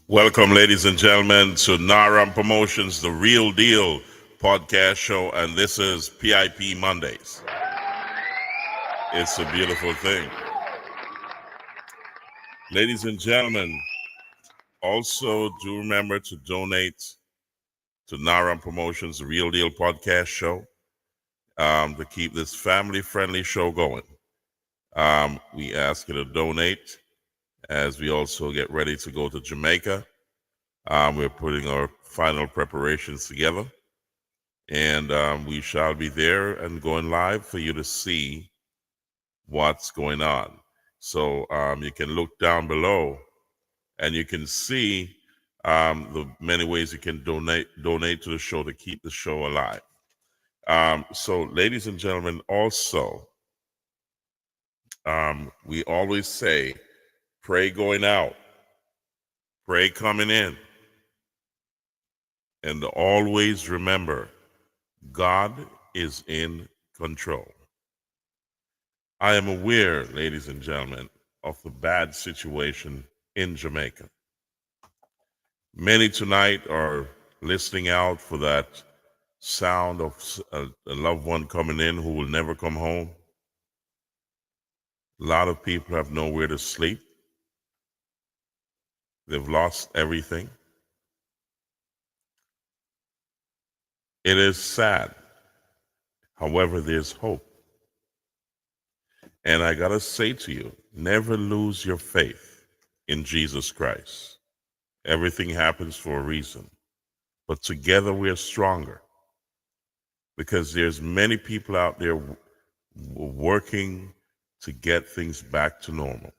Welcome, ladies and gentlemen, to Naram Promotions, the Real Deal podcast show, and this is PIP Mondays. It's a beautiful thing. Ladies and gentlemen, also do remember to donate to Naram Promotions, the Real Deal podcast show, to keep this family-friendly show going. We ask you to donate as we also get ready to go to Jamaica. We're putting our final preparations together, and we shall be there and going live for you to see what's going on. So you can look down below and you can see the many ways you can donate to the show to keep the show alive. So ladies and gentlemen, also, we always say, pray going out, pray coming in, and always remember, God is in control. I am aware, ladies and gentlemen, of the bad situation in Jamaica. Many tonight are listening out for that sound of a loved one coming in who will never come home. A lot of people have nowhere to sleep. They've lost everything. It is sad. However, there's hope. And I got to say to you, never lose your faith in Jesus Christ. Everything happens for a reason. But together we're stronger, because there's many people out there working to get things back to normal.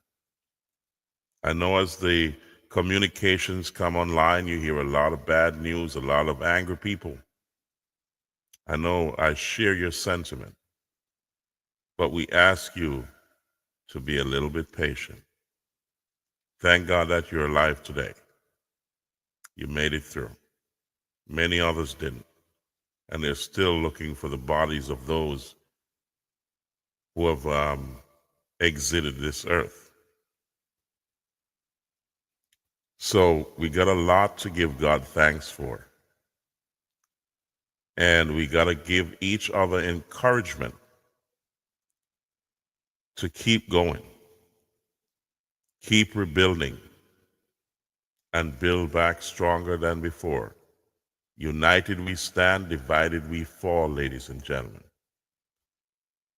I know as the communications come online, you hear a lot of bad news, a lot of angry people. I know I share your sentiment, but we ask you to be a little bit patient. Thank God that you're alive today. You made it through. Many others didn't, and they're still looking for the bodies of those who have exited this earth. So we got a lot to give God thanks for. And we got to give each other encouragement to keep going, keep rebuilding, and build back stronger than before. United we stand, divided we fall, ladies and gentlemen.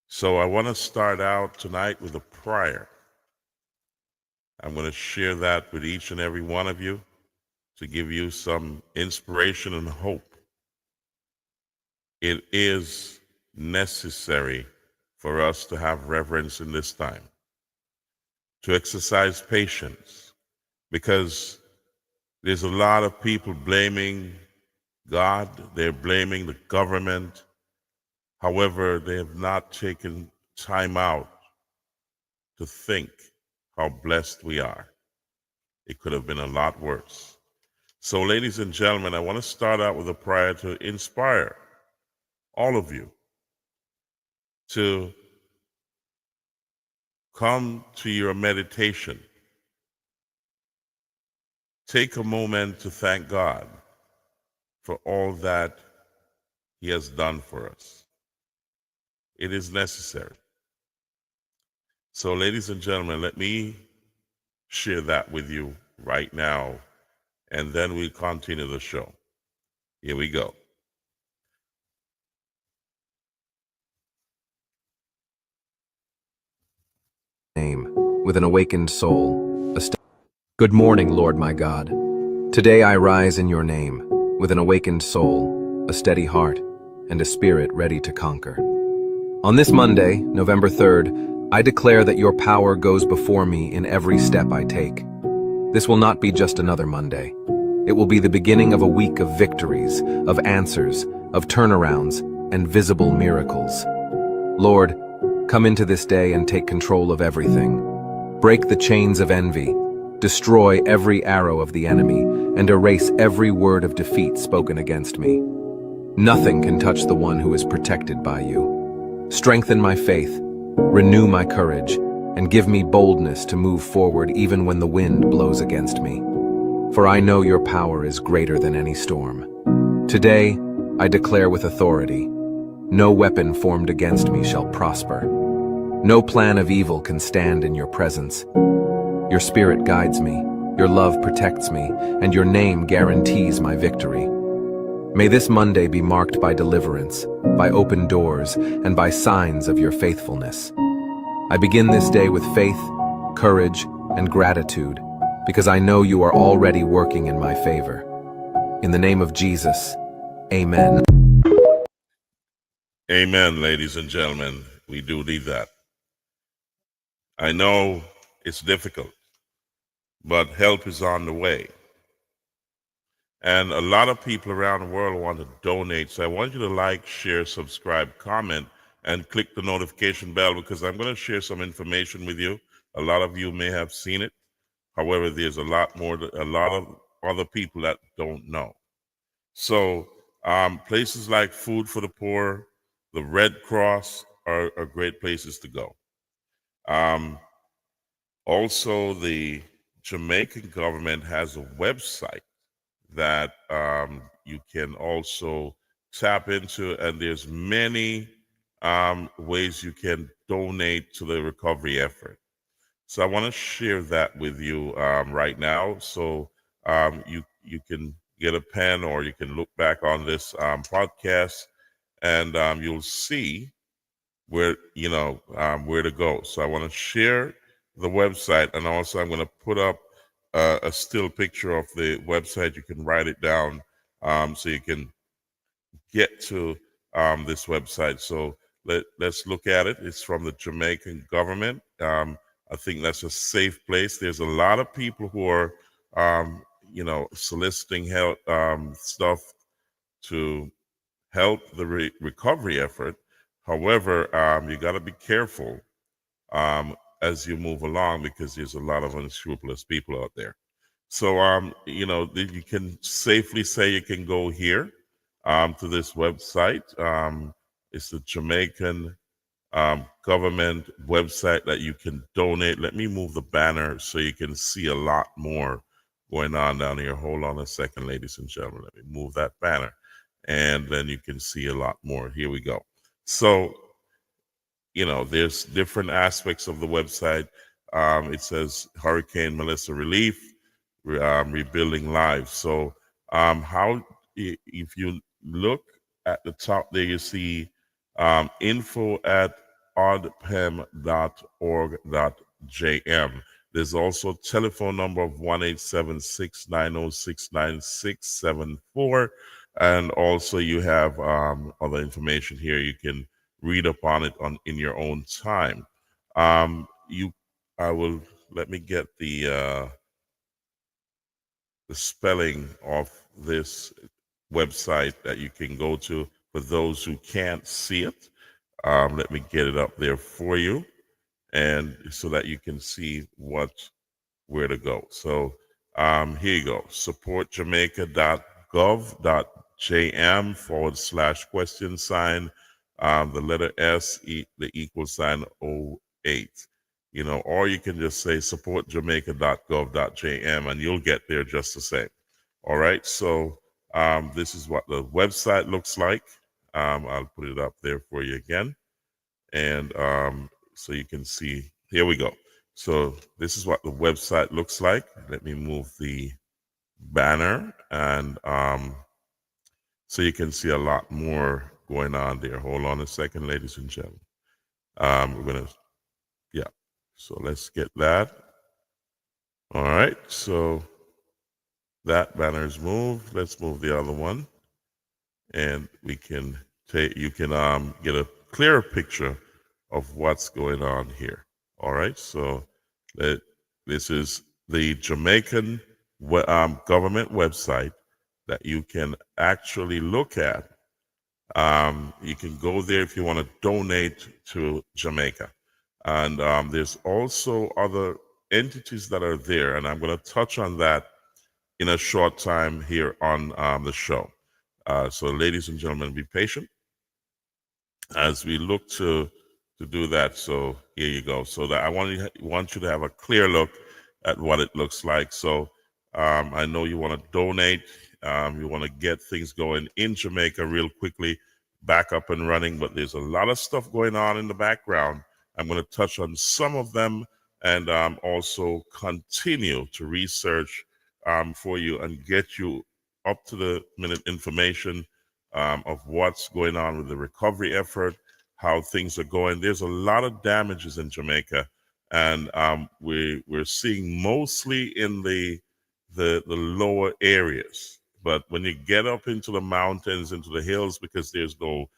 So I want to start out tonight with a prayer. I'm going to share that with each and every one of you to give you some inspiration and hope. It is necessary for us to have reverence in this time, to exercise patience, because there's a lot of people blaming God, they're blaming the government. However, they have not taken time out to think how blessed we are. It could have been a lot worse. So, ladies and gentlemen, I want to start out with a prayer to inspire all of you to come to your meditation. Take a moment to thank God for all that He has done for us. It is necessary. So, ladies and gentlemen, let me share that with you right now, and then we'll continue the show. Here we go. Name, with an awakened soul. Good morning, Lord my God. Today I rise in your name, with an awakened soul, a steady heart, and a spirit ready to conquer. On this Monday, November 3rd, I declare that your power goes before me in every step I take. This will not be just another Monday. It will be the beginning of a week of victories, of answers, of turnarounds, and visible miracles. Lord, come into this day and take control of everything. Break the chains of envy, destroy every arrow of the enemy, and erase every word of defeat spoken against me. Nothing can touch the one who is protected by you. Strengthen my faith, renew my courage, and give me boldness to move forward even when the wind blows against me. for I know your power is greater than any storm. Today, I declare with authority, no weapon formed against me shall prosper. No plan of evil can stand in your presence. Your spirit guides me, your love protects me, and your name guarantees my victory. May this Monday be marked by deliverance, by open doors, and by signs of your faithfulness. I begin this day with faith, courage, and gratitude, because I know you are already working in my favor. In the name of Jesus, amen. Amen, ladies and gentlemen. We do need that. I know it's difficult, but help is on the way. And a lot of people around the world want to donate. So I want you to like, share, subscribe, comment, and click the notification bell, because I'm going to share some information with you. A lot of you may have seen it. However, there's a lot of other people that don't know. So places like Food for the Poor, the Red Cross are great places to go. Also, the Jamaican government has a website that you can also tap into, and there's many ways you can donate to the recovery effort. So I want to share that with you right now, so you can get a pen, or you can look back on this podcast, and you'll see where where to go. So I want to share the website, and also I'm going to put up a still picture of the website. You can write it down so you can get to this website. So let's look at it. It's from the Jamaican government. I think that's a safe place. There's a lot of people who are soliciting help, stuff to help the recovery effort. However, you got to be careful as you move along, because there's a lot of unscrupulous people out there. So, you can safely say you can go here to this website. It's the Jamaican government website that you can donate. Let me move the banner so you can see a lot more going on down here. Hold on a second, ladies and gentlemen. Let me move that banner, and then you can see a lot more. Here we go. So, there's different aspects of the website. It says Hurricane Melissa Relief, Rebuilding Lives. So if you look at the top there, you see info@oddpem.org.jm. There's also telephone number of 1-877-690-69674. And also you have other information here. You can read upon it in your own time. Let me get the spelling of this website that you can go to for those who can't see it. Let me get it up there for you, and so that you can see where to go. So here you go. supportjamaica.gov.jm /question sign, the letter S, the equal sign 08. Or you can just say supportjamaica.gov.jm, and you'll get there just the same. All right. So this is what the website looks like. I'll put it up there for you again. And so you can see, here we go. So this is what the website looks like. Let me move the banner, and so you can see a lot more going on there. Hold on a second, ladies and gentlemen. So let's get that. All right, so that banner is moved. Let's move the other one, and you can get a clearer picture of what's going on here. All right, so this is the Jamaican government website that you can actually look at. You can go there if you want to donate to Jamaica. And there's also other entities that are there, and I'm going to touch on that in a short time here on the show. So ladies and gentlemen, be patient as we look to do that. So here you go. So that I want you to have a clear look at what it looks like. So I know you want to donate. You want to get things going in Jamaica real quickly, back up and running, but there's a lot of stuff going on in the background. I'm going to touch on some of them and also continue to research for you and get you up to the minute information of what's going on with the recovery effort, how things are going. There's a lot of damages in Jamaica, and we're seeing mostly in the lower areas. But when you get up into the mountains, into the hills, because there's no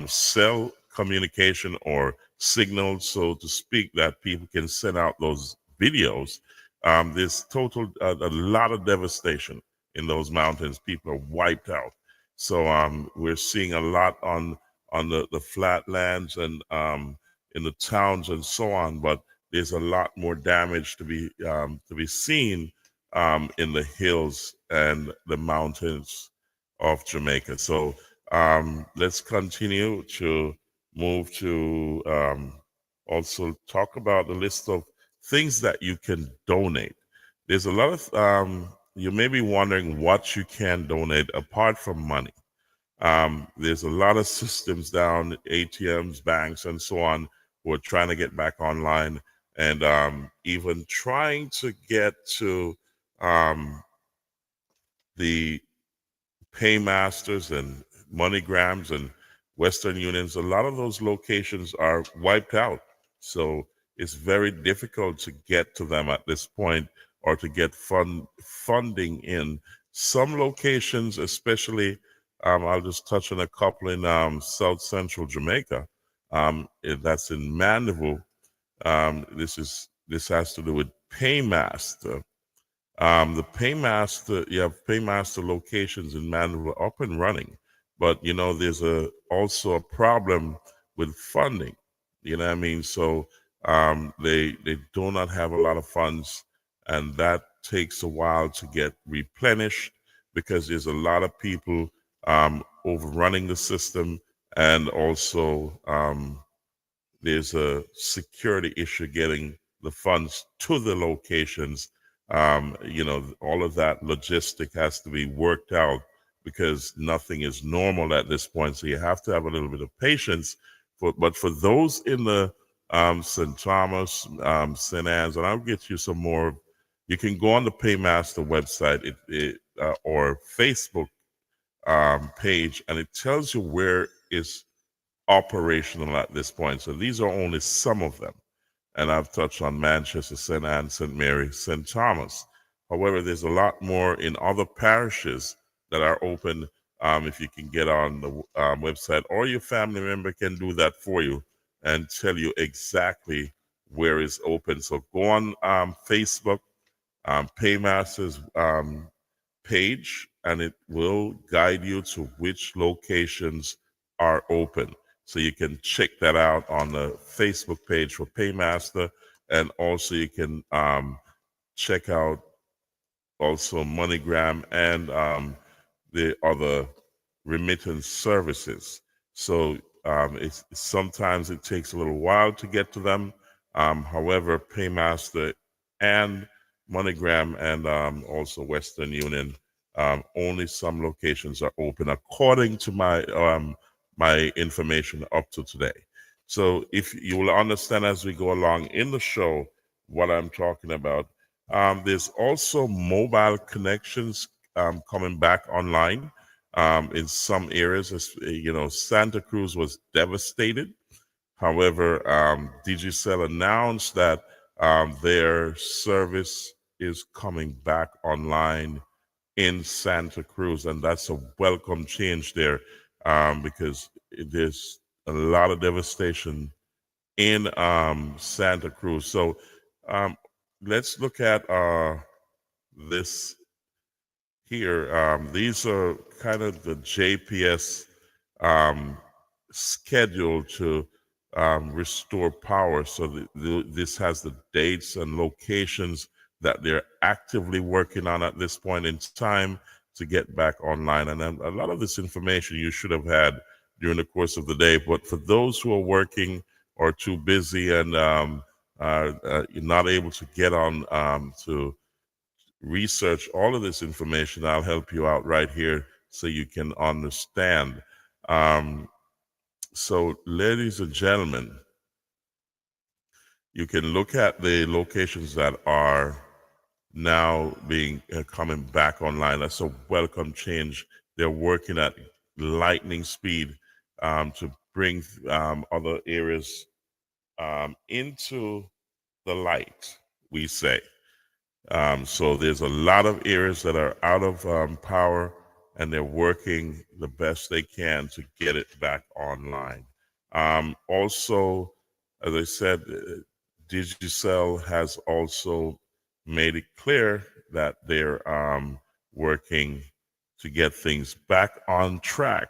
cell communication or signal, so to speak, that people can send out those videos, there's a lot of devastation in those mountains. People are wiped out. So we're seeing a lot on the flatlands and in the towns and so on. But there's a lot more damage to be seen in the hills and the mountains of Jamaica. So let's continue to move to also talk about the list of things that you can donate. There's a lot of, you may be wondering what you can donate apart from money. There's a lot of systems down, ATMs, banks, and so on, who are trying to get back online and even trying to get to the paymasters and MoneyGrams and Western Unions. A lot of those locations are wiped out. So it's very difficult to get to them at this point or to get funding in. Some locations, especially, I'll just touch on a couple in South Central Jamaica. That's in Mandeville. This has to do with Paymaster. The Paymaster, you have Paymaster locations in Mandeville up and running, but there's also a problem with funding. You know what I mean? So they do not have a lot of funds, and that takes a while to get replenished because there's a lot of people overrunning the system, and also there's a security issue getting the funds to the locations. All of that logistic has to be worked out because nothing is normal at this point. So you have to have a little bit of patience. But for those in the St. Thomas, St. Anne's, and I'll get you some more. You can go on the Paymaster website or Facebook page, and it tells you where it's operational at this point. So these are only some of them. And I've touched on Manchester, St. Anne, St. Mary, St. Thomas. However, there's a lot more in other parishes that are open. If you can get on the website, or your family member can do that for you and tell you exactly where it's open. So go on Facebook, Paymasters page, and it will guide you to which locations are open. So you can check that out on the Facebook page for Paymaster, and also you can check out also MoneyGram and the other remittance services. So sometimes it takes a little while to get to them. However, Paymaster and MoneyGram and also Western Union, only some locations are open according to my information up to today. So if you will understand as we go along in the show what I'm talking about, there's also mobile connections coming back online in some areas. Santa Cruz was devastated. However, Digicel announced that their service is coming back online in Santa Cruz, and that's a welcome change there because there's a lot of devastation in Santa Cruz. So let's look at this here. These are kind of the JPS schedule to restore power. So this has the dates and locations that they're actively working on at this point in time to get back online. And a lot of this information you should have had during the course of the day. But for those who are working or too busy and not able to get on to research all of this information. I'll help you out right here so you can understand. Um, so, ladies and gentlemen, you can look at the locations that are now being coming back online. That's a welcome change. They're working at lightning speed to bring other areas into the light, we say. So there's a lot of areas that are out of power, and they're working the best they can to get it back online. Also, as I said, Digicel has also made it clear that they're working to get things back on track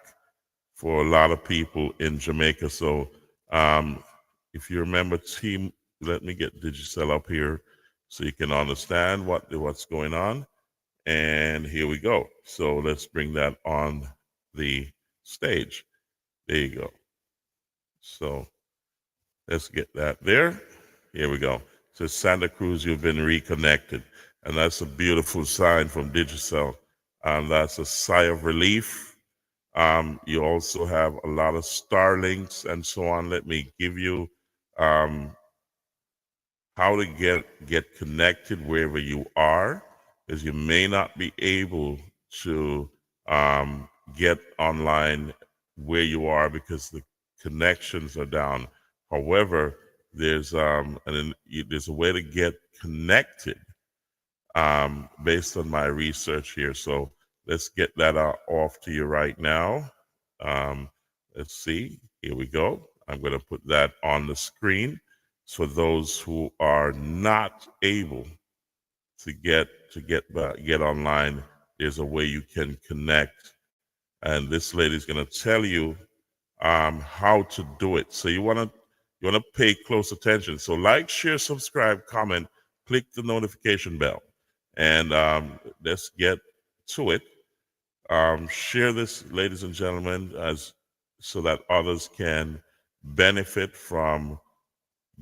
for a lot of people in Jamaica. So if you remember, team, let me get Digicel up here so you can understand what's going on. And here we go. So let's bring that on the stage. There you go. So let's get that there. Here we go. So Santa Cruz, you've been reconnected. And that's a beautiful sign from Digicel. That's a sigh of relief. You also have a lot of Starlinks and so on. Let me give you um, how to get connected wherever you are, because you may not be able to get online where you are because the connections are down. However, there's there's a way to get connected based on my research here. So let's get that off to you right now. Um, let's see. Here we go. I'm going to put that on the screen for those who are not able to get online. There's a way you can connect, and this lady's going to tell you how to do it. So you want to pay close attention. So like, share, subscribe, comment, click the notification bell, and let's get to it. Share this, ladies and gentlemen, as so that others can benefit from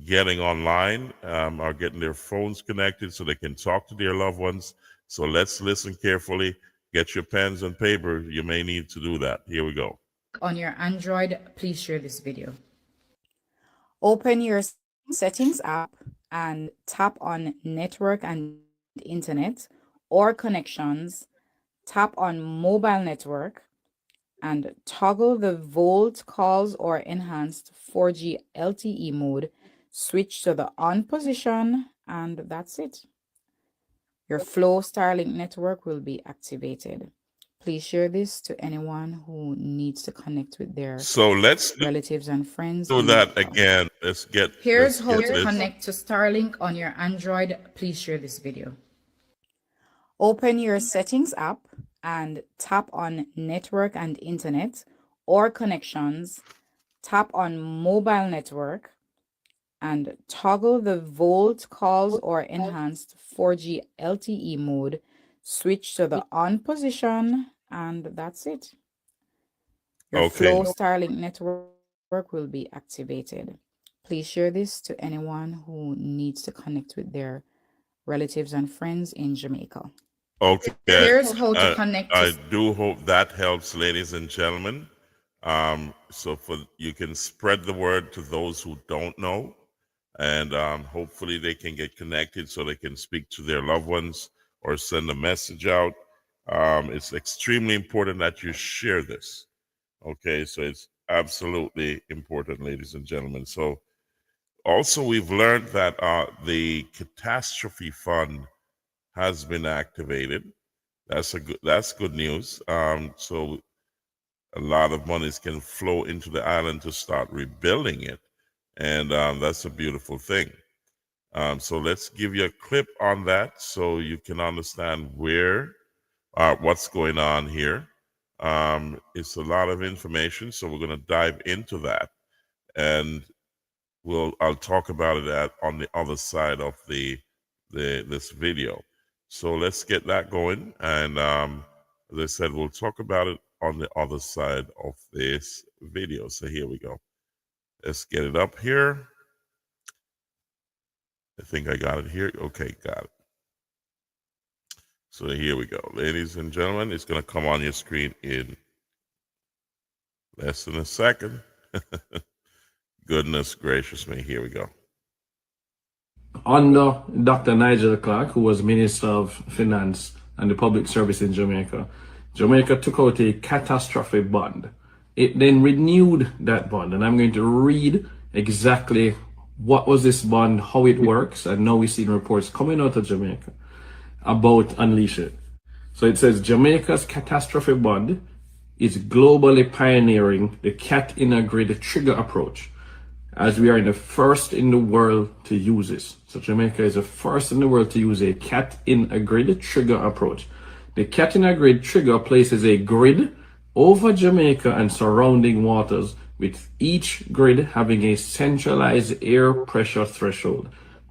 getting online or getting their phones connected so they can talk to their loved ones. So let's listen carefully. Get your pens and paper. You may need to do that. Here we go. On your Android, please share this video. Open your settings app and tap on network and internet or connections. Tap on mobile network and toggle the VoLTE calls or enhanced 4G LTE mode. Switch to the on position, and that's it. Your Flow Starlink network will be activated. Please share this to anyone who needs to connect with their relatives and friends do in that Jamaica. again. Here's how to connect to Starlink on your Android. Please share this video. Open your settings app and tap on network and internet or connections. Tap on mobile network and toggle the VoLTE calls or enhanced 4G LTE mode. Switch to the on position, and that's it. Your Flow Starlink network will be activated. Please share this to anyone who needs to connect with their relatives and friends in Jamaica. Okay. Here's how to connect to I do hope that helps, ladies and gentlemen. So you can spread the word to those who don't know, and hopefully they can get connected so they can speak to their loved ones or send a message out. It's extremely important that you share this. Okay, so it's absolutely important, ladies and gentlemen. So also, we've learned that the catastrophe fund has been activated. That's good news. So a lot of monies can flow into the island to start rebuilding it, and that's a beautiful thing. So let's give you a clip on that so you can understand what's going on here. It's a lot of information, so we're going to dive into that, and I'll talk about it on the other side of this video. So let's get that going, and as I said, we'll talk about it on the other side of this video. So here we go. Let's get it up here. I think I got it here. Okay, got it. So here we go. Ladies and gentlemen, it's going to come on your screen in less than a second. Goodness gracious me. Here we go. Under Dr. Nigel Clark, who was Minister of Finance and the Public Service in Jamaica, Jamaica took out a catastrophe bond. It then renewed that bond, and I'm going to read exactly what was this bond, how it works, and now we've seen reports coming out of Jamaica about Unleash It. So it says Jamaica's catastrophe bond is globally pioneering the cat in a grid trigger approach, as we are the first in the world to use this. So Jamaica is the first in the world to use a cat in a grid trigger approach. The cat in a grid trigger places a grid over Jamaica and surrounding waters, with each grid having a centralized air pressure threshold.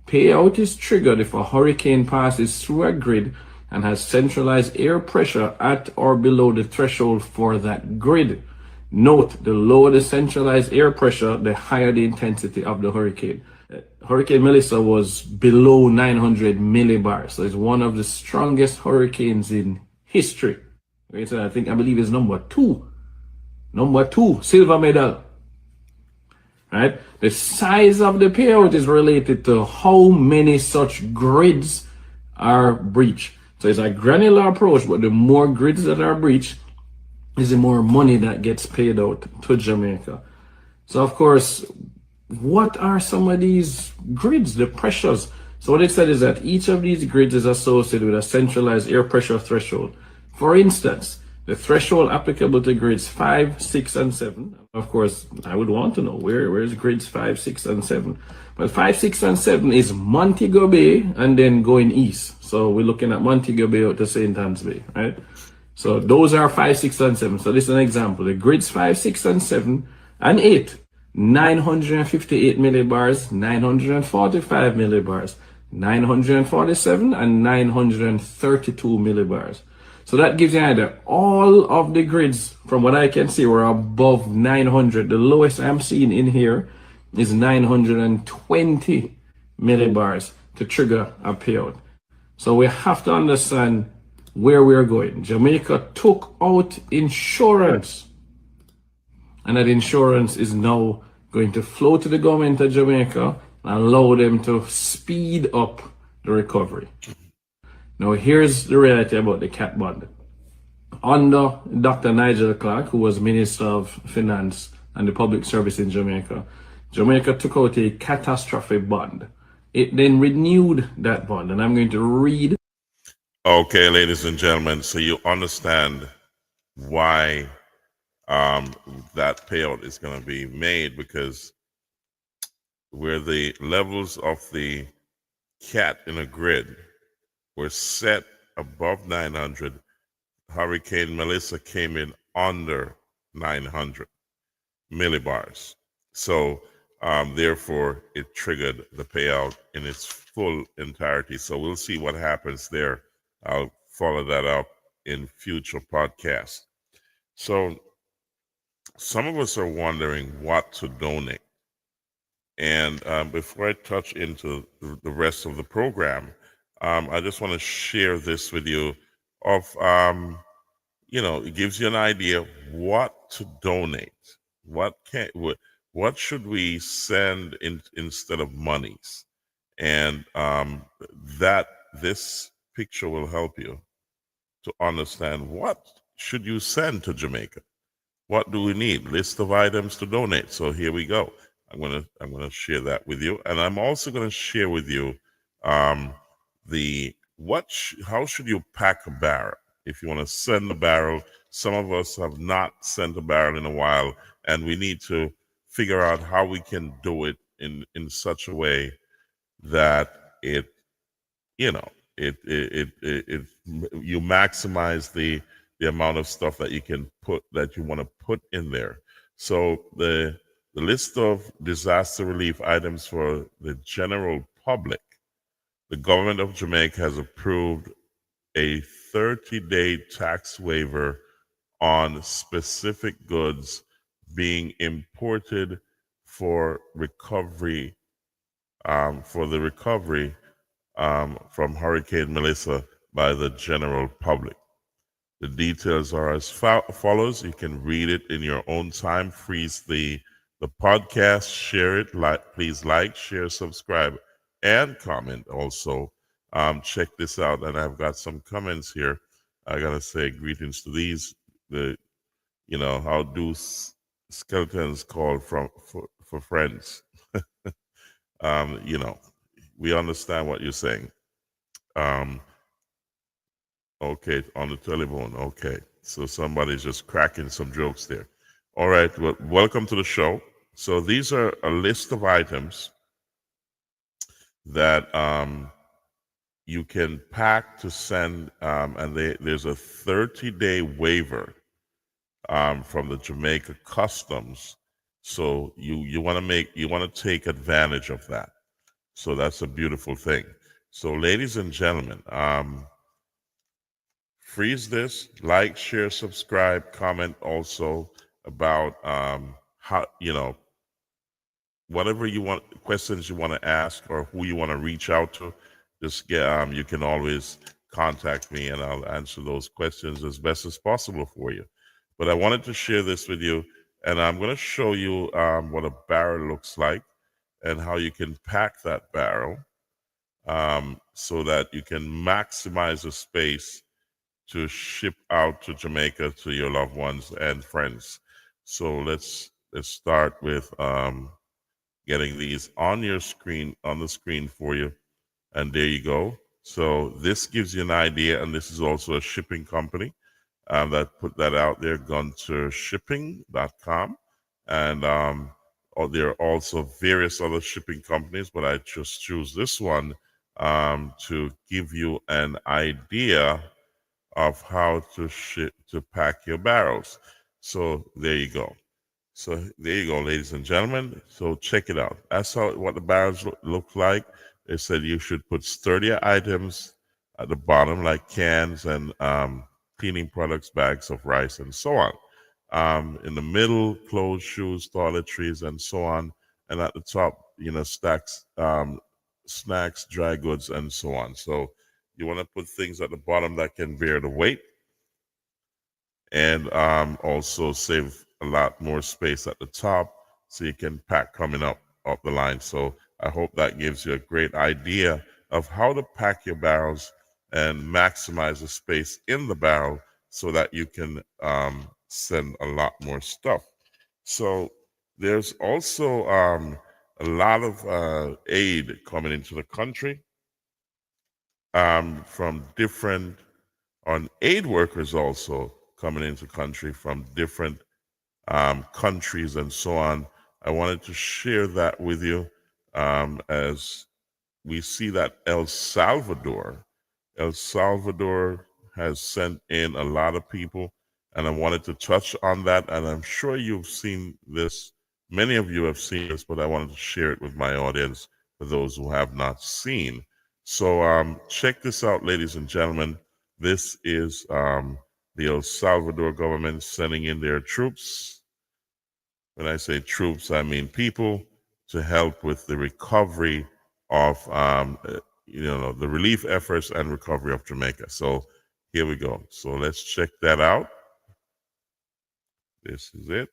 Payout is triggered if a hurricane passes through a grid and has centralized air pressure at or below the threshold for that grid. Note, the lower the centralized air pressure, the higher the intensity of the hurricane. Hurricane Melissa was below 900 millibars, so it's one of the strongest hurricanes in history. So I believe it's number two, silver medal. Right? The size of the payout is related to how many such grids are breached. So it's a granular approach, but the more grids that are breached, is the more money that gets paid out to Jamaica. So of course, what are some of these grids, the pressures? So what it said is that each of these grids is associated with a centralized air pressure threshold. For instance, the threshold applicable to grids 5, 6, and 7. Of course, I would want to know where's grids 5, 6, and 7. But 5, 6, and 7 is Montego Bay and then going east. So we're looking at Montego Bay out to St. Anne's Bay, right? So those are 5, 6, and 7. So this is an example. The grids 5, 6, and 7, and 8. 958 millibars, 945 millibars, 947, and 932 millibars. So that gives you an idea. All of the grids, from what I can see, were above 900. The lowest I'm seeing in here is 920 millibars to trigger a payout. So we have to understand where we're going. Jamaica took out insurance, and that insurance is now going to flow to the government of Jamaica and allow them to speed up the recovery. Now here's the reality about the cat bond. Under Dr. Nigel Clark, who was Minister of Finance and the Public Service in Jamaica, Jamaica took out a catastrophe bond. It then renewed that bond, and I'm going to read. Okay, ladies and gentlemen, so you understand why that payout is going to be made, because where the levels of the cat in a grid were set above 900, Hurricane Melissa came in under 900 millibars. So therefore, it triggered the payout in its full entirety. So we'll see what happens there. I'll follow that up in future podcasts. So some of us are wondering what to donate. And before I touch into the rest of the program, I just want to share this with you of, it gives you an idea of what to donate. What should we send instead of monies? And that this picture will help you to understand what should you send to Jamaica. What do we need? List of items to donate. So here we go. I'm gonna share that with you, and I'm also gonna share with you how should you pack a barrel if you want to send a barrel. Some of us have not sent a barrel in a while, and we need to figure out how we can do it in such a way that you maximize the amount of stuff that you want to put in there. So the list of disaster relief items for the general public, the government of Jamaica has approved a 30-day tax waiver on specific goods being imported for the recovery from Hurricane Melissa by the general public. The details are as follows. You can read it in your own time. Freeze the podcast, share it, please share, subscribe, and comment also. Check this out, and I've got some comments here. I gotta say greetings to these. How do skeletons call for friends? We understand what you're saying. Okay, on the telephone. Okay, so somebody's just cracking some jokes there. All right, well, welcome to the show. So these are a list of items that you can pack to send, and there's a 30-day waiver from the Jamaica Customs. So you want to take advantage of that. So that's a beautiful thing. So ladies and gentlemen, freeze this, share, subscribe, comment also about how, whatever you want, questions you want to ask or who you want to reach out to. Just you can always contact me and I'll answer those questions as best as possible for you. But I wanted to share this with you, and I'm going to show you what a barrel looks like and how you can pack that barrel so that you can maximize the space to ship out to Jamaica to your loved ones and friends. So let's start with getting these on the screen for you. And there you go. So this gives you an idea, and this is also a shipping company that put that out there, guntershipping.com. And there are also various other shipping companies, but I just choose this one to give you an idea of how to pack your barrels. So there you go. So there you go, ladies and gentlemen. So check it out. That's what the barrels look like. They said you should put sturdier items at the bottom, like cans and cleaning products, bags of rice, and so on. In the middle, clothes, shoes, toiletries, and so on. And at the top, stacks, snacks, dry goods, and so on. So you want to put things at the bottom that can bear the weight, and also save a lot more space at the top so you can pack coming up the line. So I hope that gives you a great idea of how to pack your barrels and maximize the space in the barrel so that you can send a lot more stuff. So there's also a lot of aid coming into the country from different aid workers also coming into the country from different countries and so on. I wanted to share that with you as we see that El Salvador has sent in a lot of people, and I wanted to touch on that. And I'm sure you've seen this. Many of you have seen this, but I wanted to share it with my audience for those who have not seen. So check this out, ladies and gentlemen. This is the El Salvador government sending in their troops. When I say troops, I mean people to help with the recovery of, the relief efforts and recovery of Jamaica. So here we go. So let's check that out. This is it.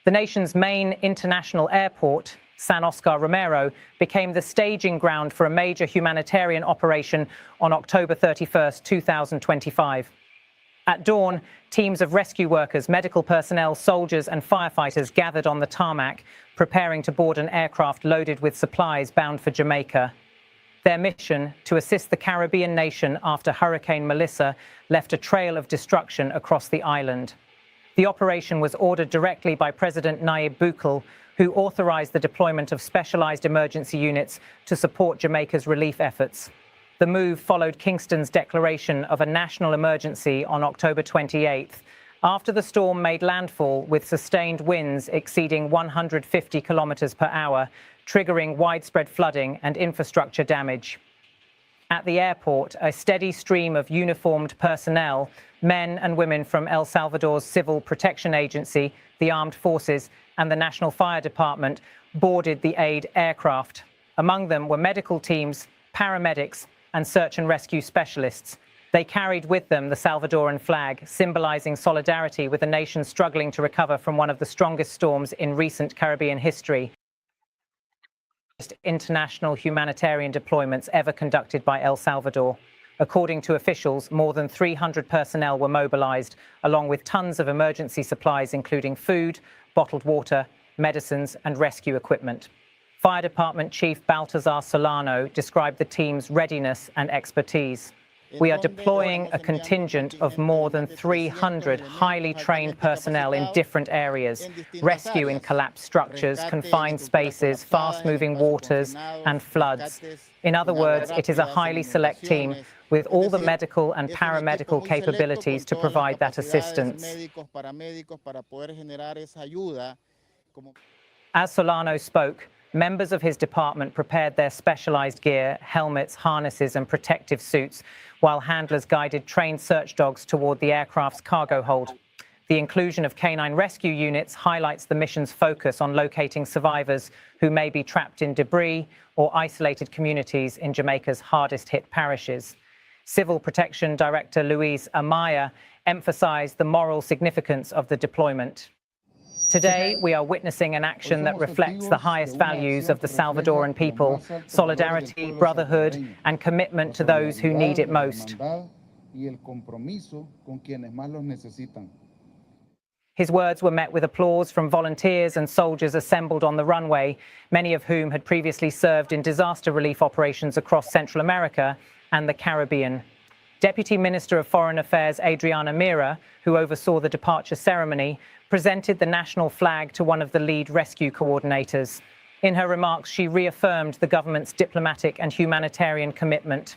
The nation's main international airport, San Oscar Romero, became the staging ground for a major humanitarian operation on October 31st, 2025. At dawn, teams of rescue workers, medical personnel, soldiers and firefighters gathered on the tarmac, preparing to board an aircraft loaded with supplies bound for Jamaica. Their mission, to assist the Caribbean nation after Hurricane Melissa left a trail of destruction across the island. The operation was ordered directly by President Nayib Bukele, who authorized the deployment of specialized emergency units to support Jamaica's relief efforts. The move followed Kingston's declaration of a national emergency on October 28th, after the storm made landfall with sustained winds exceeding 150 kilometers per hour, triggering widespread flooding and infrastructure damage. At the airport, a steady stream of uniformed personnel, men and women from El Salvador's Civil Protection Agency, the Armed Forces, and the National Fire Department boarded the aid aircraft. Among them were medical teams, paramedics, and search and rescue specialists. They carried with them the Salvadoran flag, symbolizing solidarity with a nation struggling to recover from one of the strongest storms in recent Caribbean history. International humanitarian deployments ever conducted by El Salvador. According to officials, more than 300 personnel were mobilized, along with tons of emergency supplies, including food, bottled water, medicines, and rescue equipment. Fire Department Chief Baltazar Solano described the team's readiness and expertise. We are deploying a contingent of more than 300 highly trained personnel in different areas, rescuing collapsed structures, confined spaces, fast-moving waters, and floods. In other words, it is a highly select team with all the medical and paramedical capabilities to provide that assistance. As Solano spoke, members of his department prepared their specialized gear, helmets, harnesses, and protective suits, while handlers guided trained search dogs toward the aircraft's cargo hold. The inclusion of canine rescue units highlights the mission's focus on locating survivors who may be trapped in debris or isolated communities in Jamaica's hardest-hit parishes. Civil Protection Director Luis Amaya emphasized the moral significance of the deployment. Today, we are witnessing an action that reflects the highest values of the Salvadoran people: solidarity, brotherhood, and commitment to those who need it most. His words were met with applause from volunteers and soldiers assembled on the runway, many of whom had previously served in disaster relief operations across Central America and the Caribbean. Deputy Minister of Foreign Affairs Adriana Mira, who oversaw the departure ceremony, presented the national flag to one of the lead rescue coordinators. In her remarks, she reaffirmed the government's diplomatic and humanitarian commitment.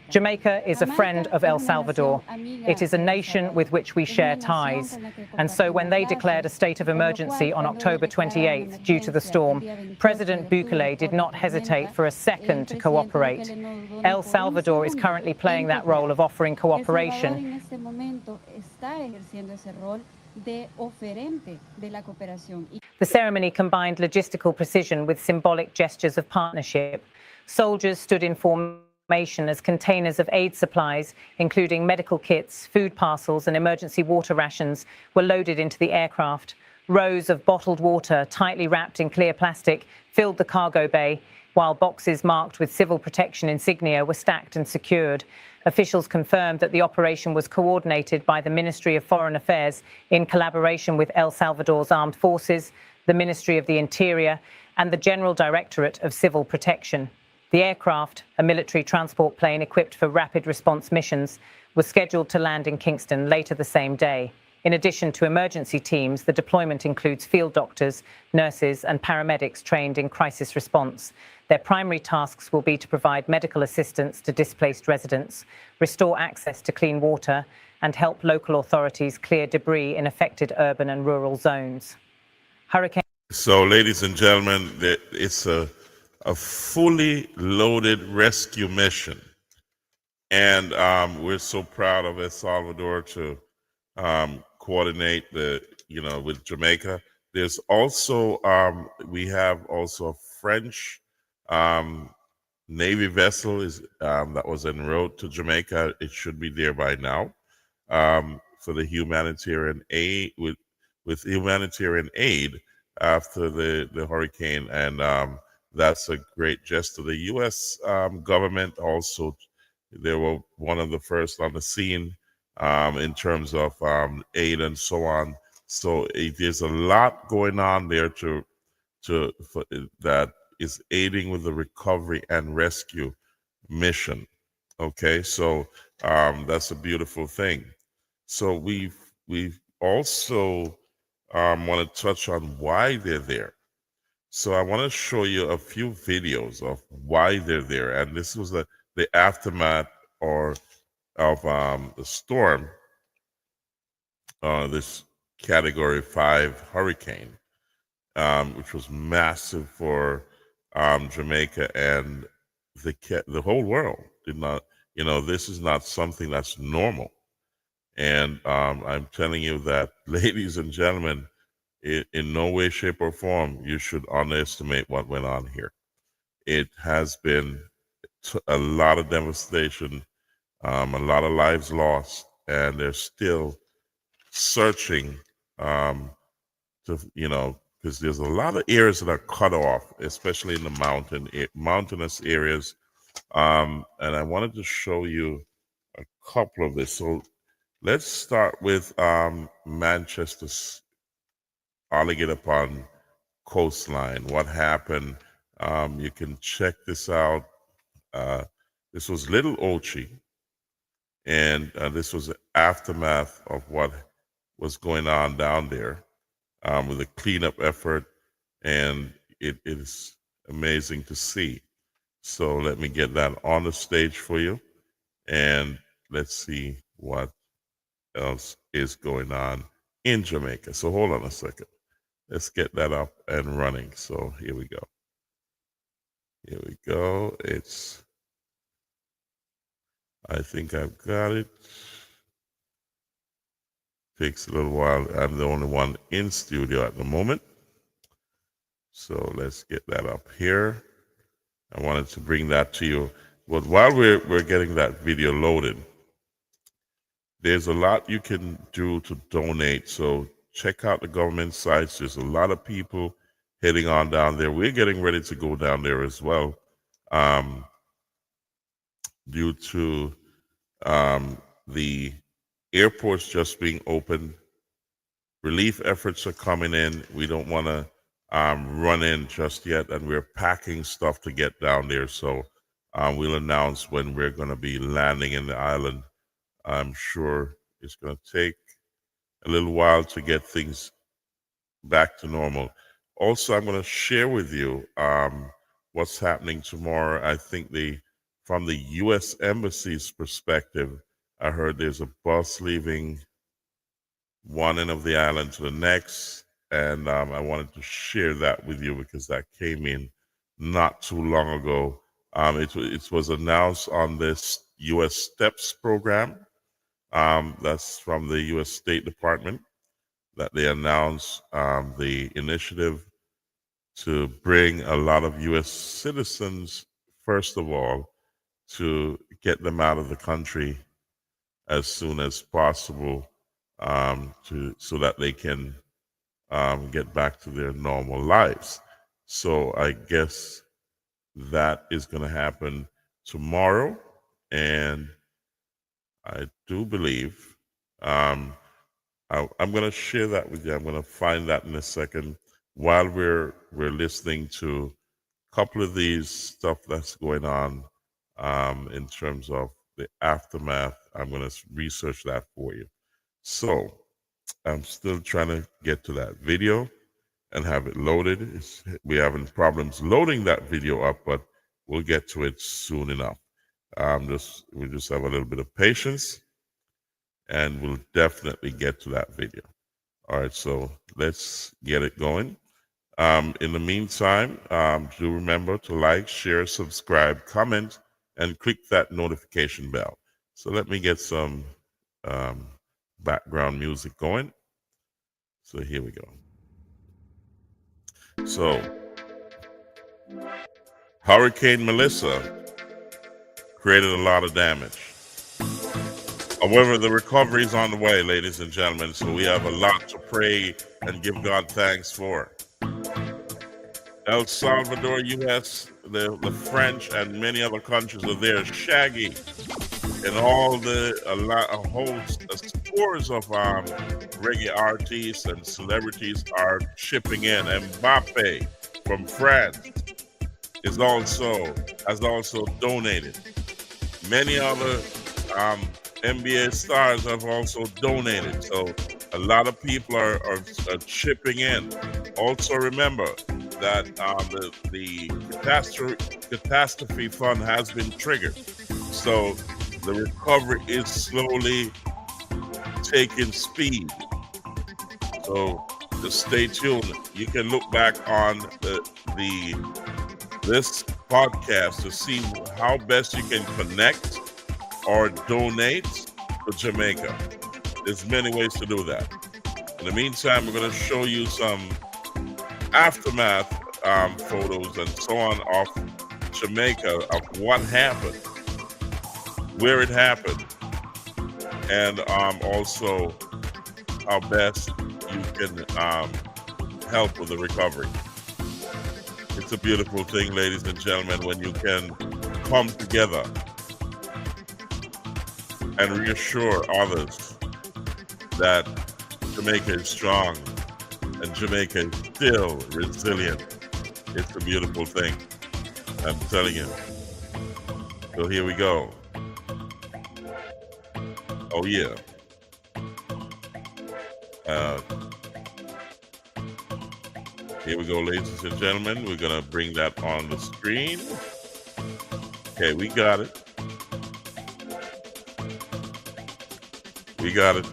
Jamaica is a friend of El Salvador. It is a nation with which we share ties. And so when they declared a state of emergency on October 28th due to the storm, President Bukele did not hesitate for a second to cooperate. El Salvador is currently playing that role of offering cooperation. The ceremony combined logistical precision with symbolic gestures of partnership. Soldiers stood in formation as containers of aid supplies, including medical kits, food parcels, and emergency water rations, were loaded into the aircraft. Rows of bottled water, tightly wrapped in clear plastic, filled the cargo bay, while boxes marked with civil protection insignia were stacked and secured. Officials confirmed that the operation was coordinated by the Ministry of Foreign Affairs in collaboration with El Salvador's Armed Forces, the Ministry of the Interior, and the General Directorate of Civil Protection. The aircraft, a military transport plane equipped for rapid response missions, was scheduled to land in Kingston later the same day. In addition to emergency teams, the deployment includes field doctors, nurses, and paramedics trained in crisis response. Their primary tasks will be to provide medical assistance to displaced residents, restore access to clean water, and help local authorities clear debris in affected urban and rural zones. Hurricane. So, ladies and gentlemen, it's a fully loaded rescue mission. And we're so proud of El Salvador to coordinate with Jamaica. There's also, we have also a French Navy vessel that was en route to Jamaica. It should be there by now for the humanitarian aid, with humanitarian aid after the hurricane. And that's a great gesture. The U.S. Government also, they were one of the first on the scene in terms of aid and so on. So there's a lot going on there that is aiding with the recovery and rescue mission. Okay, so that's a beautiful thing. So we've also want to touch on why they're there. So I want to show you a few videos of why they're there, and this was the aftermath of the storm, this Category 5 hurricane, which was massive for Jamaica and the whole world. Did not, this is not something that's normal. And I'm telling you that, ladies and gentlemen, in no way, shape, or form, you should underestimate what went on here. It has been a lot of devastation, a lot of lives lost, and they're still searching to, because there's a lot of areas that are cut off, especially in the mountainous areas. And I wanted to show you a couple of this. So let's start with Manchester's Alligator Pond coastline. What happened? You can check this out. This was Little Ochi, and this was the aftermath of what was going on down there with a cleanup effort, and it is amazing to see. So let me get that on the stage for you, and let's see what else is going on in Jamaica. So hold on a second. Let's get that up and running. So here we go. Here we go. I think I've got it. Takes a little while. I'm the only one in studio at the moment. So let's get that up here. I wanted to bring that to you. But while we're getting that video loaded, there's a lot you can do to donate. So check out the government sites. There's a lot of people heading on down there. We're getting ready to go down there as well. Due to the airports just being open, relief efforts are coming in. We don't want to run in just yet, and we're packing stuff to get down there. So we'll announce when we're going to be landing in the island. I'm sure it's going to take a little while to get things back to normal. Also, I'm going to share with you what's happening tomorrow. I think from the U.S. Embassy's perspective, I heard there's a bus leaving one end of the island to the next, and I wanted to share that with you because that came in not too long ago. It was announced on this U.S. STEPS program. That's from the U.S. State Department, that they announced the initiative to bring a lot of U.S. citizens, first of all, to get them out of the country as soon as possible, so that they can get back to their normal lives. So I guess that is going to happen tomorrow, and I do believe I'm going to share that with you. I'm going to find that in a second while we're listening to a couple of these stuff that's going on in terms of the aftermath. I'm going to research that for you. So I'm still trying to get to that video and have it loaded. We're having problems loading that video up, but we'll get to it soon enough. We just have a little bit of patience, and we'll definitely get to that video. All right, so let's get it going. In the meantime, do remember to like, share, subscribe, comment, and click that notification bell. So let me get some background music going. So here we go. So Hurricane Melissa created a lot of damage. However, the recovery is on the way, ladies and gentlemen, so we have a lot to pray and give God thanks for. El Salvador, U.S., the French, and many other countries are there. Shaggy and all a whole scores of reggae artists and celebrities are chipping in. Mbappe from France has also donated. Many other NBA stars have also donated. So a lot of people are chipping in. Also remember that the catastrophe fund has been triggered. So the recovery is slowly taking speed. So just stay tuned. You can look back on this podcast to see how best you can connect or donate to Jamaica. There's many ways to do that. In the meantime, we're going to show you some aftermath photos and so on of Jamaica of what happened, where it happened, and also how best you can help with the recovery. It's a beautiful thing, ladies and gentlemen, when you can come together and reassure others that Jamaica is strong and Jamaica is still resilient. It's a beautiful thing, I'm telling you. So here we go. Oh yeah. Here we go, ladies and gentlemen. We're gonna bring that on the screen. Okay, we got it. We got it.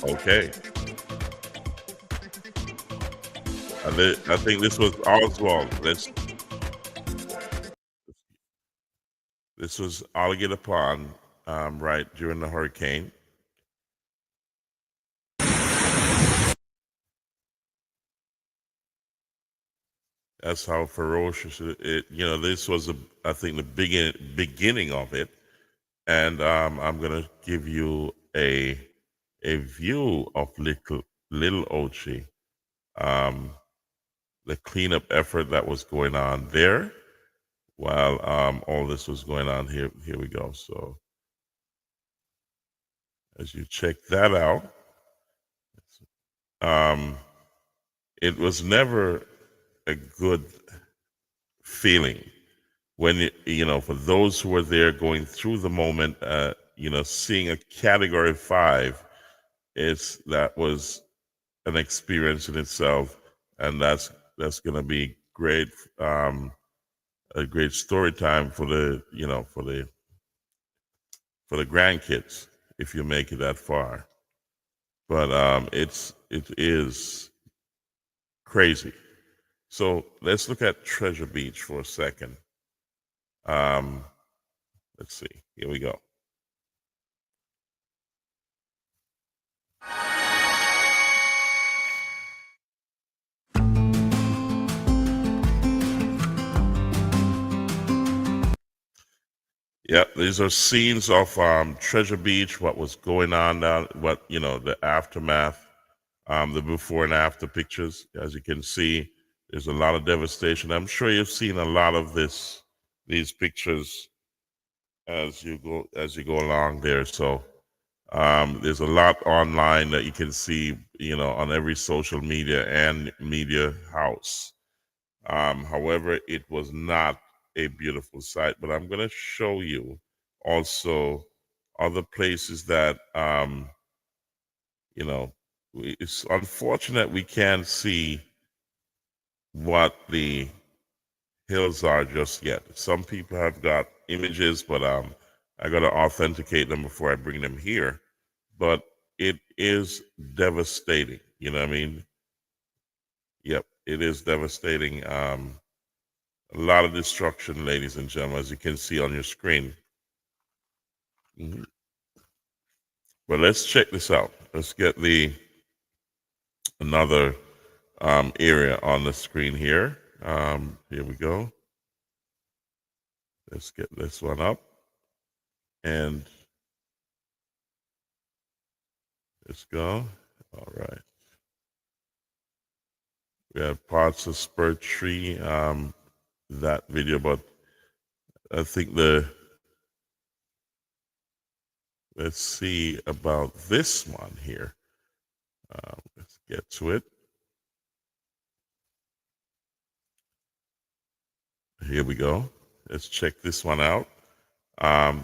Okay. I think this was Oswald. This was Alligator Pond, right during the hurricane. That's how ferocious it. This was I think the beginning of it, and I'm gonna give you a view of Little Ochi, the cleanup effort that was going on there while all this was going on. Here we go. So as you check that out, it was never a good feeling when for those who were there going through the moment, seeing a Category 5, that was an experience in itself, and that's going to be great, a great story time for the for the grandkids if you make it that far. But it is crazy. So let's look at Treasure Beach for a second. Let's see. Here we go. Yeah, these are scenes of Treasure Beach, what was going on down, the aftermath, the before and after pictures. As you can see, there's a lot of devastation. I'm sure you've seen a lot of these pictures as you go along there. So there's a lot online that you can see, on every social media and media house. However, it was not a beautiful sight, but I'm going to show you also other places that, it's unfortunate we can't see what the hills are just yet. Some people have got images, but I got to authenticate them before I bring them here. But it is devastating. You know what I mean? Yep, it is devastating. A lot of destruction, ladies and gentlemen, as you can see on your screen. Mm-hmm. But let's check this out. Let's get another area on the screen here. Here we go. Let's get this one up. And let's go. All right. We have parts of Spur Tree, that video, but I think let's see about this one here. Let's get to it. Here we go. Let's check this one out.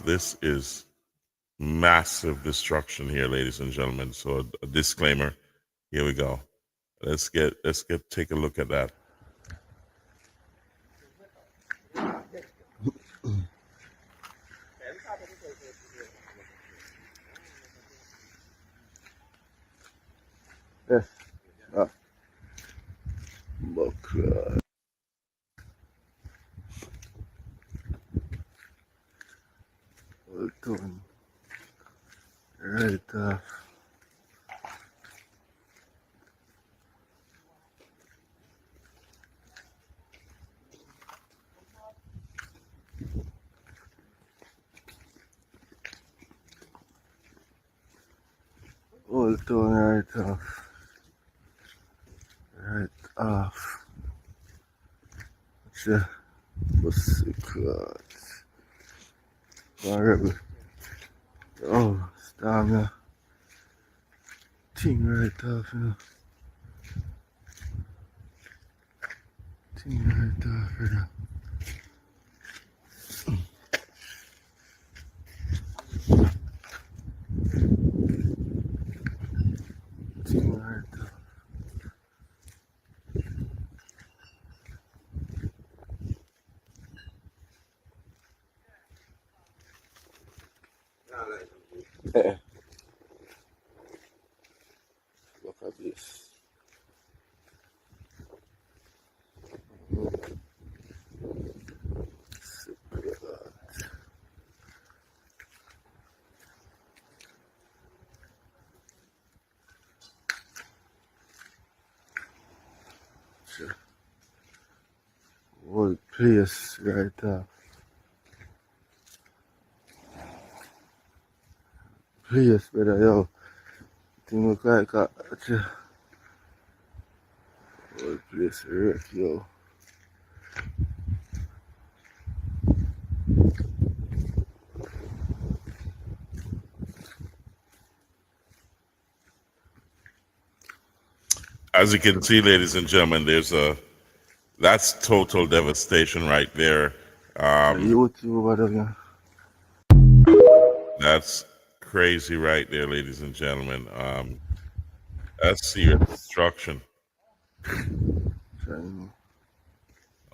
This is massive destruction here, ladies and gentlemen. So a disclaimer. Here we go. Let's take a look at that. Yes. Look. We're going. Old town right off. Right off. It's a pussy clot. Rebel. Oh, storm ya. Thing right off, you know. Thing right off, you know. Thing right off. Look at this. Whole place right off. Place, brother, yo. Thing look like a whole place wreck, yo. As you can see, ladies and gentlemen, that's total devastation right there. That's crazy right there, ladies and gentlemen. That's serious destruction.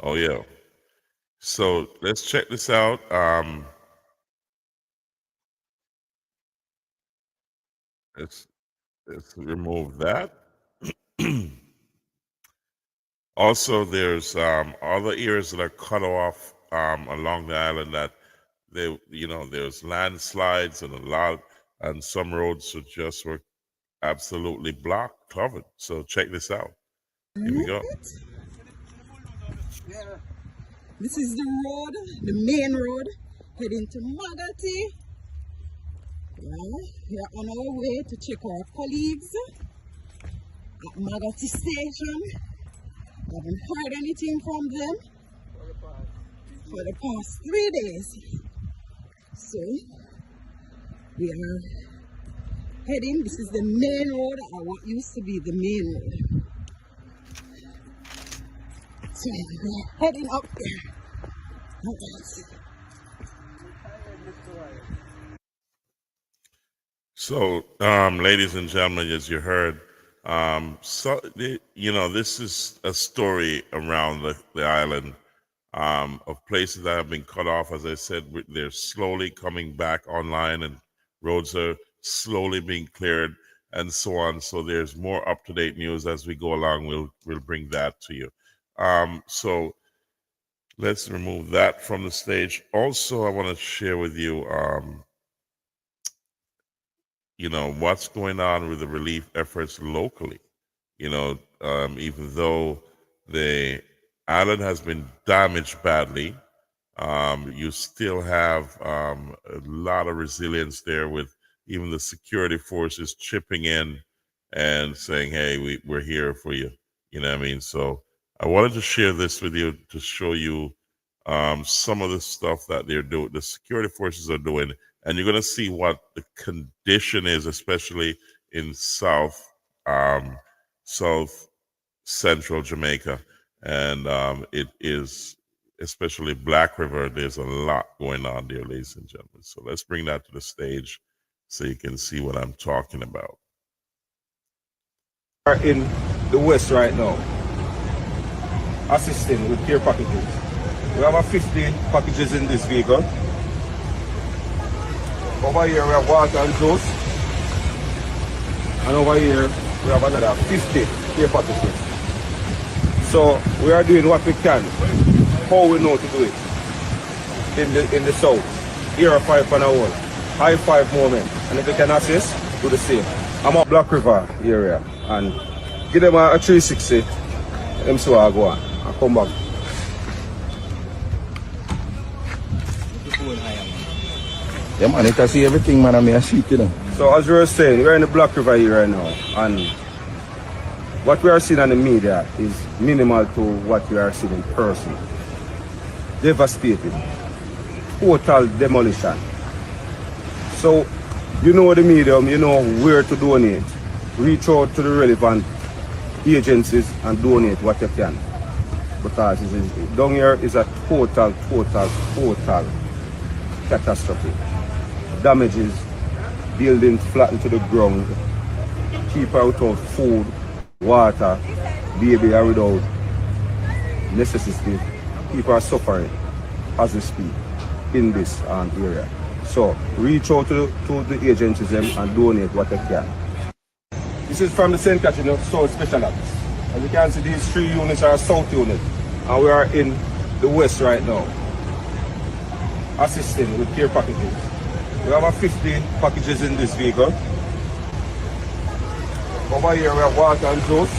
Oh yeah. So let's check this out. Let's remove that. Also, there's other areas that are cut off along the island that there's landslides and some roads were absolutely blocked, covered. So check this out. Here we go. Yeah. This is the road, the main road, heading to Magati. We are on our way to check our colleagues at Magati Station. I haven't heard anything from them for the past 3 days. So we are heading, this is the main road, or what used to be the main road. So we are heading up there. So, ladies and gentlemen, as you heard, this is a story around the island of places that have been cut off. As I said, they're slowly coming back online, and roads are slowly being cleared, and so on. So there's more up-to-date news as we go along. We'll bring that to you. So let's remove that from the stage. Also, I want to share with you, what's going on with the relief efforts locally. Even though the island has been damaged badly, you still have a lot of resilience there, with even the security forces chipping in and saying, hey, we're here for you. You know what I mean? So I wanted to share this with you to show you some of the stuff that they're doing, the security forces are doing, and you're going to see what the condition is, especially in South Central Jamaica. And it is, especially Black River, there's a lot going on there, ladies and gentlemen. So let's bring that to the stage so you can see what I'm talking about. Are in the west right now, assisting with care packages. We have 50 packages in this vehicle. Over here we have water and juice. And over here we have another 50 care packages. So we are doing what we can, how we know to do it. In the south, here are 5 on a wall, high 5 moment. And if you can assist, do the same. I'm at Black River area and give them a 360. Them see what I go on. I come back. Yeah man, you can see everything man, I'm a sheet, So as we were saying, we're in the Black River here right now, and what we are seeing on the media is minimal to what we are seeing in person. Devastated. Total demolition. So, you know the medium, you know where to donate. Reach out to the relevant agencies and donate what you can. Because down here is a total catastrophe. Damages, buildings flattened to the ground, people without food, water, baby are without necessity. People are suffering as we speak in this area. So reach out to the agencies and donate what they can. This is from the St. Catherine South Special Office. As you can see, these 3 units are South unit, and we are in the West right now, assisting with care packages. We have 50 packages in this vehicle. Over here we have water and juice,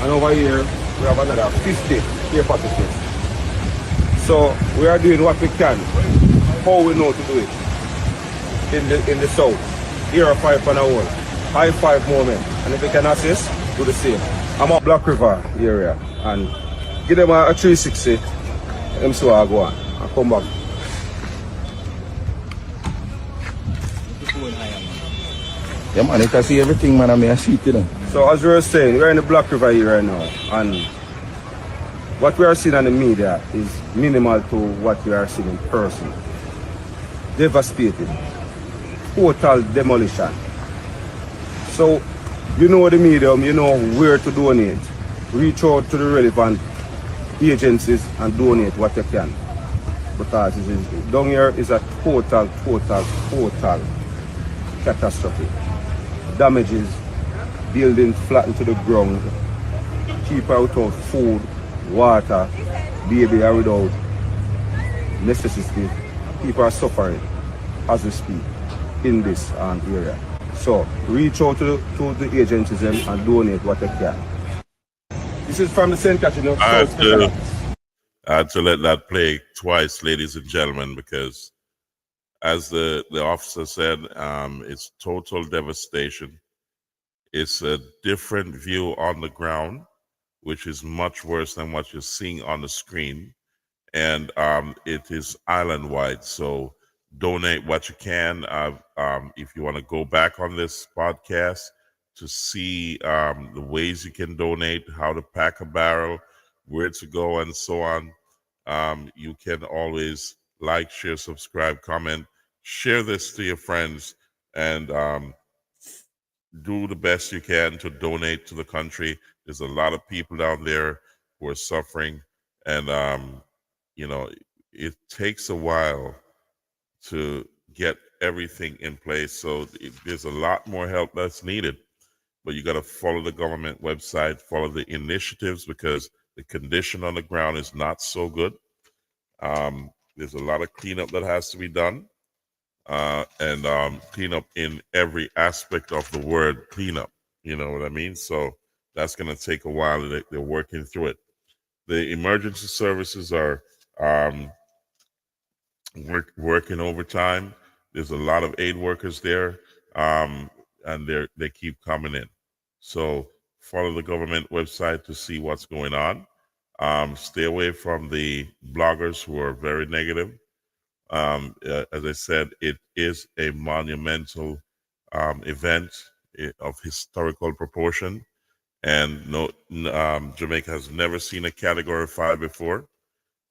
and over here we have another 50 care packages. So we are doing what we can, how we know to do it in the south. Here are 5 an hour, high 5 moment, and if we can assist, do the same. I'm at Black River area, and give them a 360. Them so I go on and come back. Yeah, man, you can see everything, man. I see it, you know. So as we were saying, we're in the Black River here right now, and what we are seeing on the media is minimal to what we are seeing in person. Devastated. Total demolition. So, you know the medium, you know where to donate. Reach out to the relevant agencies and donate what you can. Because down here is a total catastrophe. Damages, buildings flattened to the ground, people without food, water, baby are without necessity. People are suffering as we speak in this area. So reach out to the agencies and donate what they can. This is from the St. Catherine South Special Office. I had to let that play twice, ladies and gentlemen, because as the officer said, it's total devastation. It's a different view on the ground, which is much worse than what you're seeing on the screen. And it is island-wide, so donate what you can. If you want to go back on this podcast to see the ways you can donate, how to pack a barrel, where to go, and so on, you can always like, share, subscribe, comment, share this to your friends, and do the best you can to donate to the country. There's a lot of people down there who are suffering, and you know, it takes a while to get everything in place. So there's a lot more help that's needed, but you got to follow the government website, follow the initiatives, because the condition on the ground is not so good. There's a lot of cleanup that has to be done, and cleanup in every aspect of the word cleanup. You know what I mean? So that's going to take a while. They're working through it. The emergency services are working overtime. There's a lot of aid workers there, and they keep coming in. So follow the government website to see what's going on. Stay away from the bloggers who are very negative. As I said, it is a monumental event of historical proportion, and Jamaica has never seen a Category 5 before.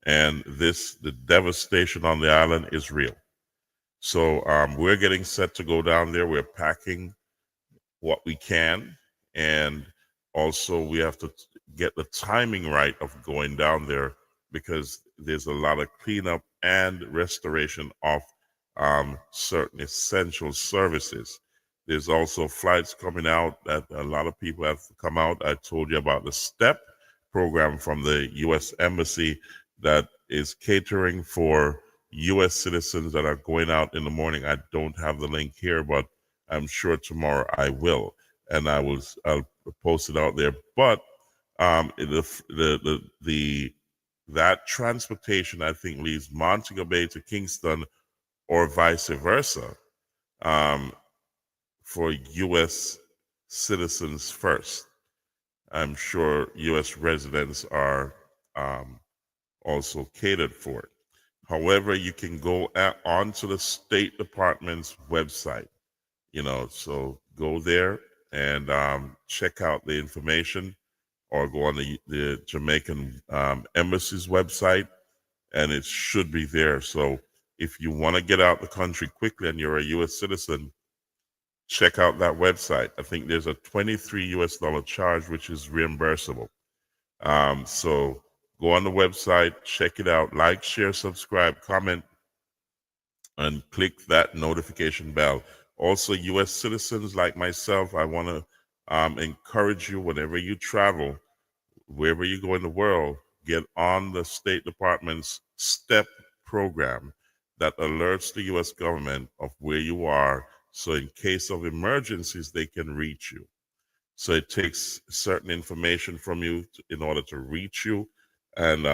And the devastation on the island is real. So we're getting set to go down there. We're packing what we can, and also we have to get the timing right of going down there, because there's a lot of cleanup and restoration of certain essential services. There's also flights coming out that a lot of people have to come out. I told you about the STEP program from the U.S. Embassy that is catering for U.S. citizens that are going out in the morning. I don't have the link here, but I'm sure tomorrow I will, and I'll post it out there. But that transportation, I think, leaves Montego Bay to Kingston or vice versa. for U.S. citizens first. I'm sure U.S. residents are also catered for it. However, you can go onto the State Department's website, so go there and check out the information, or go on the Jamaican Embassy's website, and it should be there. So if you want to get out the country quickly and you're a U.S. citizen, check out that website. I think there's a $23 charge, which is reimbursable. So go on the website, check it out, like, share, subscribe, comment, and click that notification bell. Also, U.S. citizens like myself, I want to encourage you, whenever you travel, wherever you go in the world, get on the State Department's STEP program that alerts the U.S. government of where you are, so in case of emergencies, they can reach you. So it takes certain information from you in order to reach you. And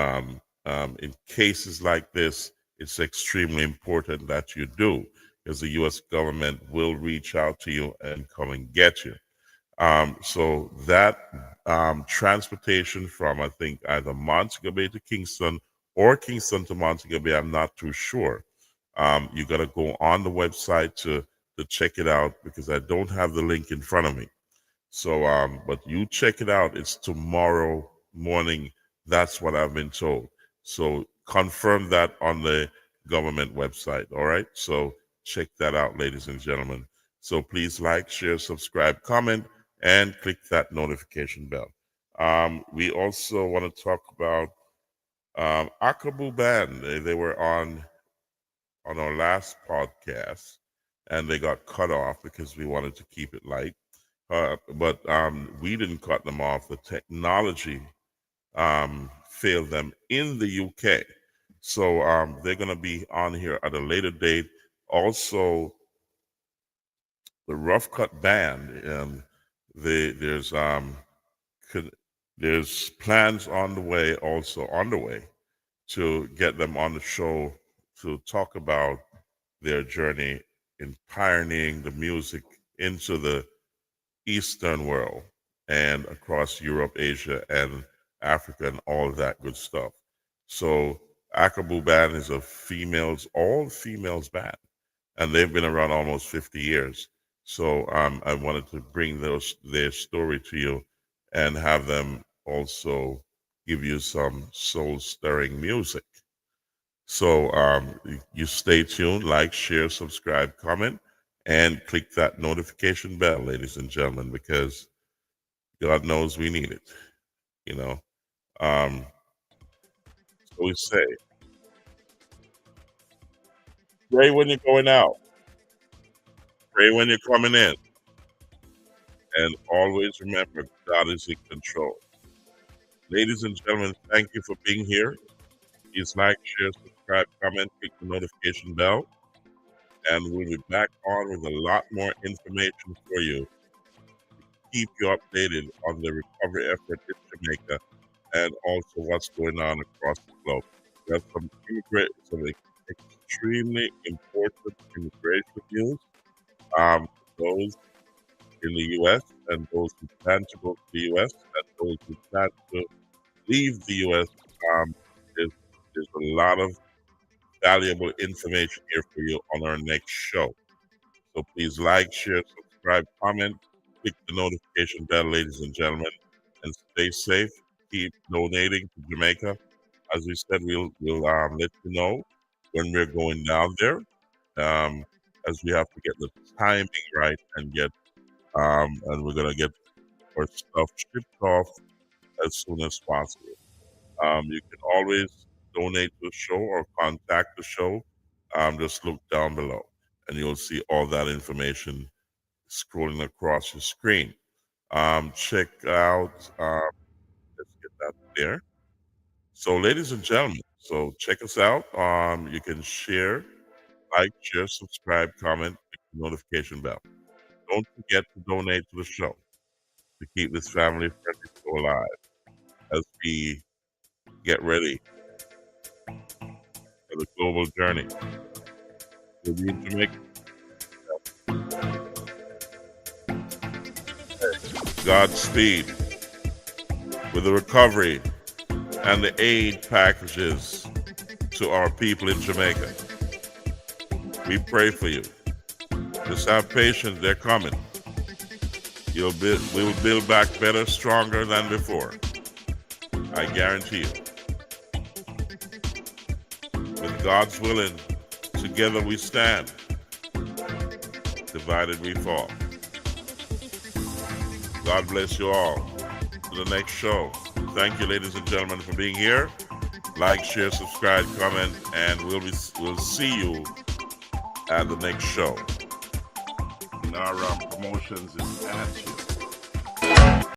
in cases like this, it's extremely important that you do, because the U.S. government will reach out to you and come and get you. So that transportation from, I think, either Montego Bay to Kingston or Kingston to Montego Bay, I'm not too sure. You got to go on the website to check it out, because I don't have the link in front of me. So, but you check it out. It's tomorrow morning. That's what I've been told. So confirm that on the government website. All right. So check that out, ladies and gentlemen. So please like, share, subscribe, comment, and click that notification bell. We also want to talk about Akabu Band. They were on our last podcast, and they got cut off because we wanted to keep it light. But we didn't cut them off. The technology failed them in the UK. So they're going to be on here at a later date. Also, the Rough Cut Band, there's plans on the way to get them on the show to talk about their journey in pioneering the music into the Eastern world and across Europe, Asia, and Africa, and all of that good stuff. So Akabu Band is a all females band, and they've been around almost 50 years. So I wanted to bring their story to you and have them also give you some soul-stirring music. So you stay tuned, like, share, subscribe, comment, and click that notification bell, ladies and gentlemen, because God knows we need it. So we say, pray when you're going out, pray when you're coming in, and always remember God is in control. Ladies and gentlemen, thank you for being here. Please like, share, subscribe, comment, click the notification bell, and we'll be back on with a lot more information for you. Keep you updated on the recovery effort in Jamaica, and also what's going on across the globe. There's some extremely important immigration news. Those in the U.S. and those who plan to go to the U.S. and those who plan to leave the U.S. There's a lot of valuable information here for you on our next show. So please like, share, subscribe, comment, click the notification bell, ladies and gentlemen, and stay safe. Keep donating to Jamaica. As we said, we'll let you know when we're going down there, as we have to get the timing right and we're gonna get our stuff shipped off as soon as possible. You can always donate to the show or contact the show. Just look down below, and you'll see all that information scrolling across your screen. Check out. Let's get that there. So, ladies and gentlemen, so check us out. You can share, like, share, subscribe, comment, click the notification bell. Don't forget to donate to the show to keep this family-friendly show alive as we get ready for the global journey. We'll be in Jamaica. Godspeed with the recovery and the aid packages to our people in Jamaica. We pray for you. Just have patience, they're coming. We will build back better, stronger than before. I guarantee you. With God's willing, together we stand. Divided we fall. God bless you all. To the next show. Thank you, ladies and gentlemen, for being here. Like, share, subscribe, comment, and we'll see you at the next show. Nara Promotions is at you.